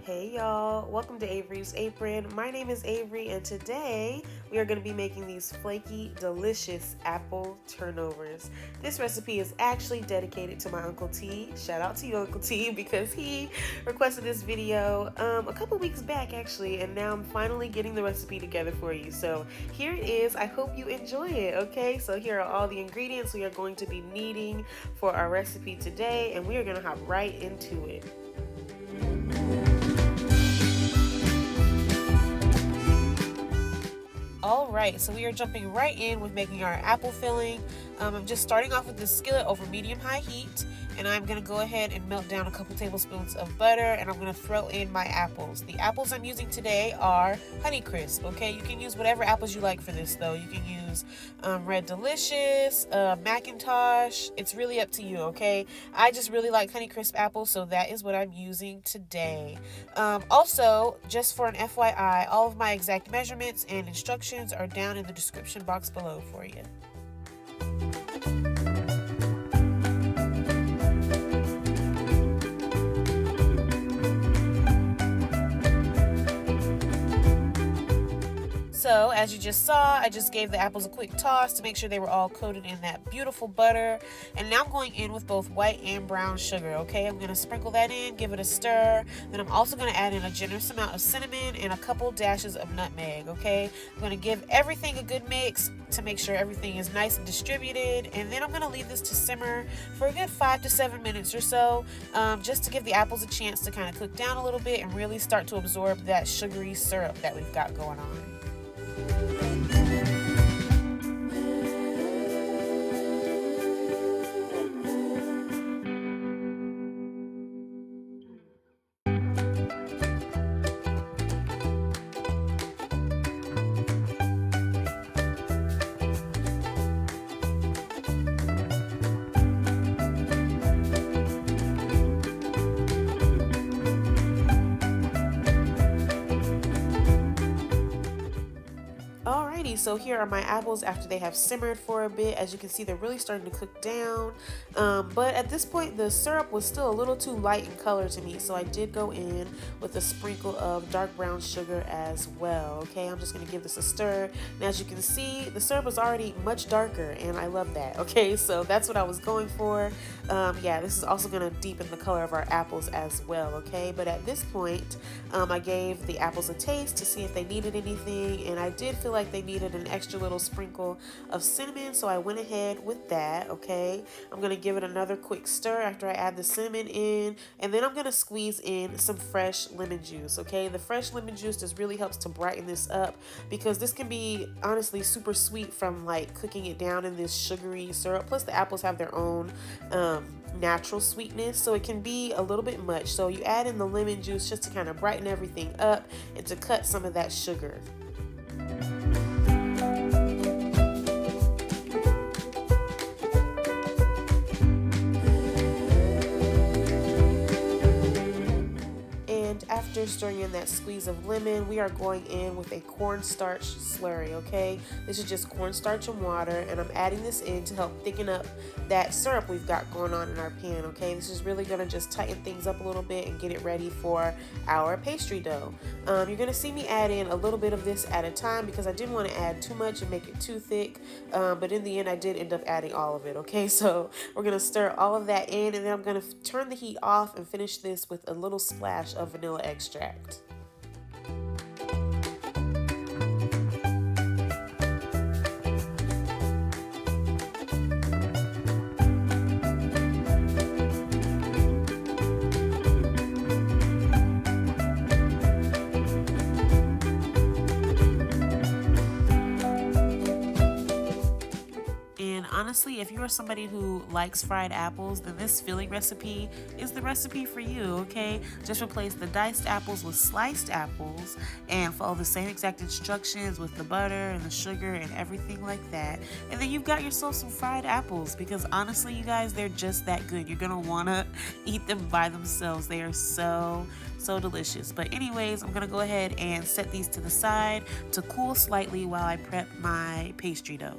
Hey y'all, welcome to Avery's Apron. My name is Avery, and today we are going to be making these flaky, delicious apple turnovers. This recipe is actually dedicated to my Uncle T. Shout out to you, Uncle T, because he requested this video a couple weeks back actually, and now I'm finally getting the recipe together for you. So here it is. I hope you enjoy it, okay? So here are all the ingredients we are going to be needing for our recipe today, and we are going to hop right into it. Alright, so we are jumping right in with making our apple filling. I'm just starting off with this skillet over medium-high heat, and I'm going to go ahead and melt down a couple tablespoons of butter, and I'm going to throw in my apples. The apples I'm using today are Honeycrisp, okay? You can use whatever apples you like for this, though. You can use Red Delicious, Macintosh. It's really up to you, okay? I just really like Honeycrisp apples, so that is what I'm using today. Also, just for an FYI, all of my exact measurements and instructions are down in the description box below for you. So, as you just saw, I just gave the apples a quick toss to make sure they were all coated in that beautiful butter. And now I'm going in with both white and brown sugar, okay? I'm going to sprinkle that in, give it a stir. Then I'm also going to add in a generous amount of cinnamon and a couple dashes of nutmeg, okay? I'm going to give everything a good mix to make sure everything is nice and distributed. And then I'm going to leave this to simmer for a good 5 to 7 minutes or so, just to give the apples a chance to kind of cook down a little bit and really start to absorb that sugary syrup that we've got going on. Alrighty, so here are my apples after they have simmered for a bit. As you can see, they're really starting to cook down. But at this point, the syrup was still a little too light in color to me, so I did go in with a sprinkle of dark brown sugar as well. Okay, I'm just going to give this a stir. And as you can see, the syrup is already much darker, and I love that. Okay, so that's what I was going for. Yeah, this is also going to deepen the color of our apples as well. Okay, but at this point, I gave the apples a taste to see if they needed anything, and I did feel like they needed an extra little sprinkle of cinnamon, so I went ahead with that. Okay, I'm gonna give it another quick stir after I add the cinnamon in, and then I'm gonna squeeze in some fresh lemon juice. Okay, the fresh lemon juice just really helps to brighten this up, because this can be honestly super sweet from like cooking it down in this sugary syrup. Plus the apples have their own natural sweetness, so it can be a little bit much. So you add in the lemon juice just to kind of brighten everything up and to cut some of that sugar. After stirring in that squeeze of lemon, we are going in with a cornstarch slurry, okay? This is just cornstarch and water, and I'm adding this in to help thicken up that syrup we've got going on in our pan, okay? This is really gonna just tighten things up a little bit and get it ready for our pastry dough. You're gonna see me add in a little bit of this at a time because I didn't want to add too much and make it too thick, but in the end I did end up adding all of it, okay? So we're gonna stir all of that in, and then I'm gonna turn the heat off and finish this with a little splash of vanilla extract. Honestly, if you are somebody who likes fried apples, then this filling recipe is the recipe for you, okay? Just replace the diced apples with sliced apples and follow the same exact instructions with the butter and the sugar and everything like that. And then you've got yourself some fried apples, because honestly, you guys, they're just that good. You're gonna wanna eat them by themselves. They are so delicious. But anyways, I'm gonna go ahead and set these to the side to cool slightly while I prep my pastry dough.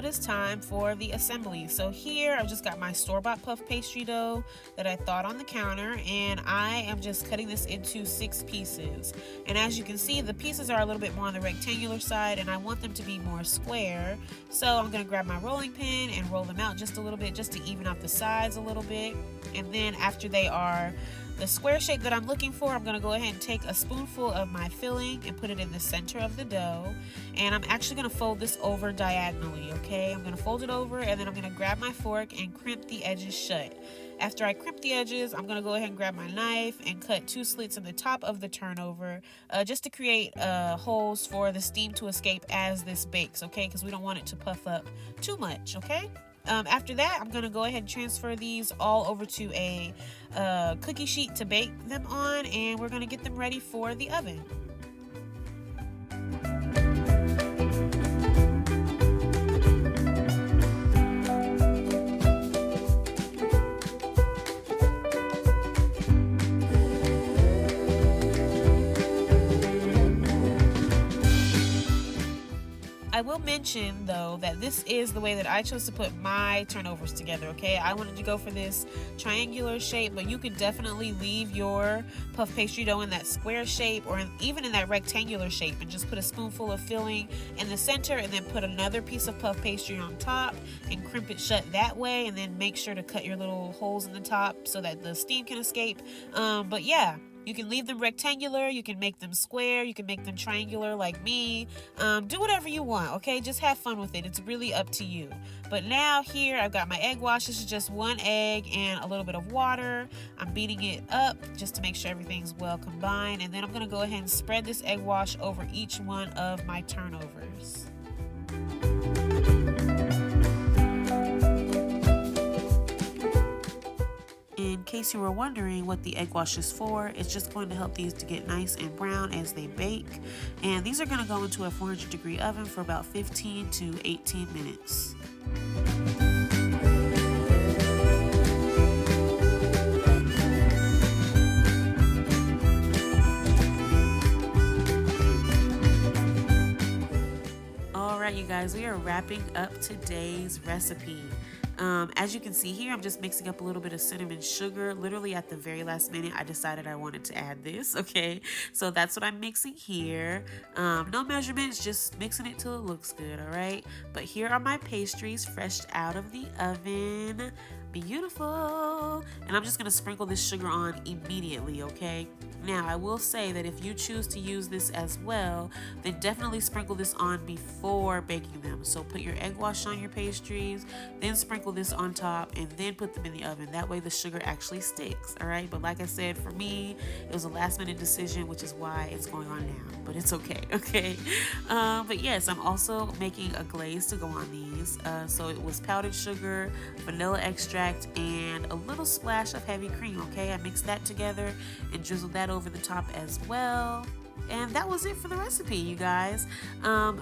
it is time for the assembly. So here I've just got my store-bought puff pastry dough that I thawed on the counter, and I am just cutting this into 6 pieces. And as you can see, the pieces are a little bit more on the rectangular side, and I want them to be more square. So I'm going to grab my rolling pin and roll them out just a little bit, just to even out the sides a little bit. And then after they are the square shape that I'm looking for, I'm going to go ahead and take a spoonful of my filling and put it in the center of the dough. And I'm actually going to fold this over diagonally, okay? I'm going to fold it over, and then I'm going to grab my fork and crimp the edges shut. After I crimp the edges, I'm going to go ahead and grab my knife and cut 2 slits in the top of the turnover, just to create holes for the steam to escape as this bakes, okay? Because we don't want it to puff up too much, okay? After that, I'm going to go ahead and transfer these all over to a cookie sheet to bake them on, and we're going to get them ready for the oven. I will mention though that this is the way that I chose to put my turnovers together, okay? I wanted to go for this triangular shape, but you could definitely leave your puff pastry dough in that square shape, or even in that rectangular shape, and just put a spoonful of filling in the center, and then put another piece of puff pastry on top and crimp it shut that way, and then make sure to cut your little holes in the top so that the steam can escape. But yeah, you can leave them rectangular, you can make them square, you can make them triangular like me. Do whatever you want, okay? Just have fun with it. It's really up to you. But now here I've got my egg wash. This is just 1 egg and a little bit of water. I'm beating it up just to make sure everything's well combined. And then I'm going to go ahead and spread this egg wash over each one of my turnovers. In case you were wondering what the egg wash is for, it's just going to help these to get nice and brown as they bake. And these are going to go into a 400-degree oven for about 15 to 18 minutes. Alright you guys, we are wrapping up today's recipe. As you can see here, I'm just mixing up a little bit of cinnamon sugar. Literally at the very last minute, I decided I wanted to add this, okay? So that's what I'm mixing here. No measurements, just mixing it till it looks good, all right? But here are my pastries fresh out of the oven. Beautiful. And I'm just going to sprinkle this sugar on immediately, okay? Now, I will say that if you choose to use this as well, then definitely sprinkle this on before baking them. So put your egg wash on your pastries, then sprinkle this on top, and then put them in the oven. That way the sugar actually sticks, all right? But like I said, for me, it was a last minute decision, which is why it's going on now. But it's okay, okay? But yes, I'm also making a glaze to go on these. So it was powdered sugar, vanilla extract, and a little splash of heavy cream, okay? I mixed that together and drizzled that over the top as well. And that was it for the recipe, you guys.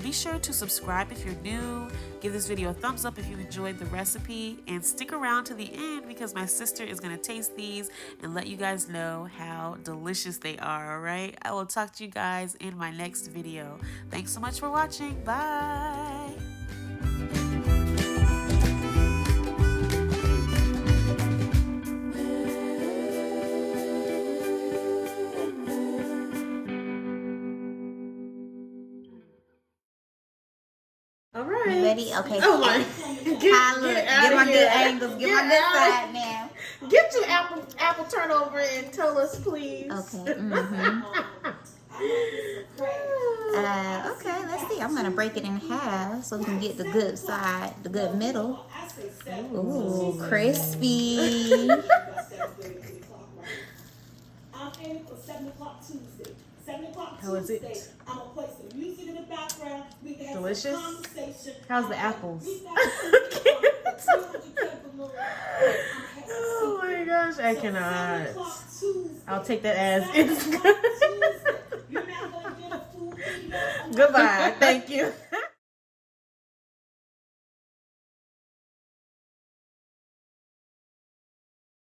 Be sure to subscribe if you're new. Give this video a thumbs up if you enjoyed the recipe. And stick around to the end because my sister is going to taste these and let you guys know how delicious they are, all right? I will talk to you guys in my next video. Thanks so much for watching. Bye! All right. You ready? Okay. Oh my. Get my good angles. Get my good side now. Get your apple turnover and tell us, please. Okay. Okay, let's see. I'm going to break it in half so we can get the good side, the good middle. Ooh, crispy. How is it? Delicious? How's the apples? Oh my gosh, I cannot. I'll take that as it's good. Goodbye. Thank you.